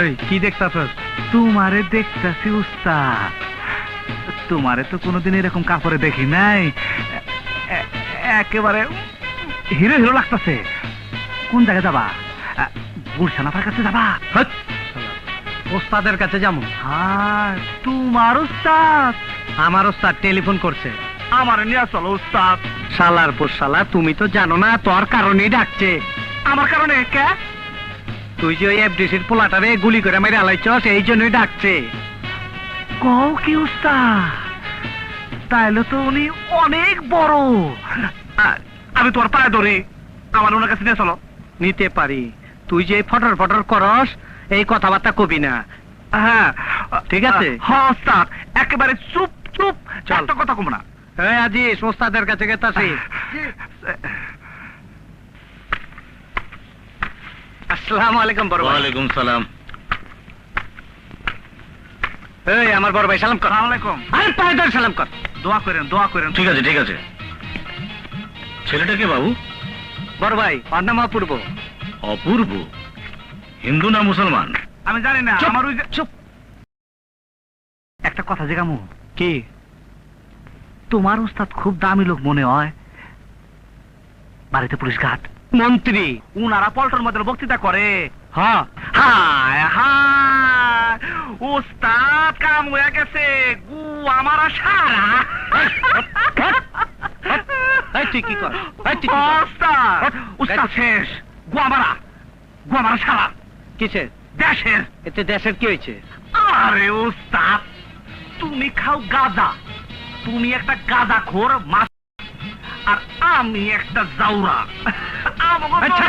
এই কি দেখতাছস? তোমারে দেখতাছি উস্তাদ, তোমারে তো কোনোদিন এরকম কাপড়ে দেখি নাই, একেবারে হিরো হিরো লাগতাছে। কোন জায়গায় যাবা? গুলশানাফার কাছে যাবা? হ্যাট! ওস্তাদের কাছে যাবো। হ্যাঁ, তোমার উস্তাদ? আমার ওস্তাদ টেলিফোন করছে। আমার নিয়ে চলো উস্তাদ। শালার পর শালা, তুমি তো জানো না তোর কারণেই ডাকছে। আমার কারণে? কে? তুই যে ওই এফডিসির পোলাটারে গুলি করে মেরে আলাইছস, এই জন্যই ডাকছে। কও কি উস্তাদ? তাইলে তো উনি অনেক বড়। আমি তোমার পায়ে ধরি, আমার ওনার কাছে নিয়ে চলো। নিতে পারি, তুই যে ফটর ফটর করস এই কথাবার্তা কবি না। হ্যাঁ ঠিক আছে। হ্যাঁ উস্তাদ, একেবারে চুপ চুপ, চল। একটা কথা কম না। এই আজিজ, ওস্তাদের কাছে গেতাছি। আসসালামু আলাইকুম বড় ভাই। ওয়ালাইকুম সালাম। এই আমার বড় ভাই, সালাম কর। আসসালামু আলাইকুম। আরে পায়ে ধরে সালাম কর। দোয়া করেন, দোয়া করেন। ঠিক আছে ঠিক আছে। ছেলেটা কে বাবু? বড় ভাই, ওর নাম অপূর্ব। অপূর্ব? হিন্দু না মুসলমান? আমি জানি না, চুপ, আমার ওই যে চুপ। একটা কথা জিগামু, কি? তোমার উস্তাদ খুব দামি লোক মনে হয়। বাড়িতে পুলিশ ঘাট, মন্ত্রী। উনারা পল্টন মধ্যে বক্তৃতা করে। হ্যাঁ। হায় হায়, উস্তাদ কাম হয়ে গেছে, গু আমার সারা। এই তুই কি কর? এই তুই কি কর? উস্তাদ, উস্তাদ শেষ। গুয়ামারা, গুয়ামারা সারা কিসের? দেশের। এতে দেশের কি হয়েছে? আরে উস্তাদ, তুমি খাও গাঁজা, তুমি একটা গাঁজা খোর মাছ, আর আমি একটা জাউরা। আমাকে আচ্ছা।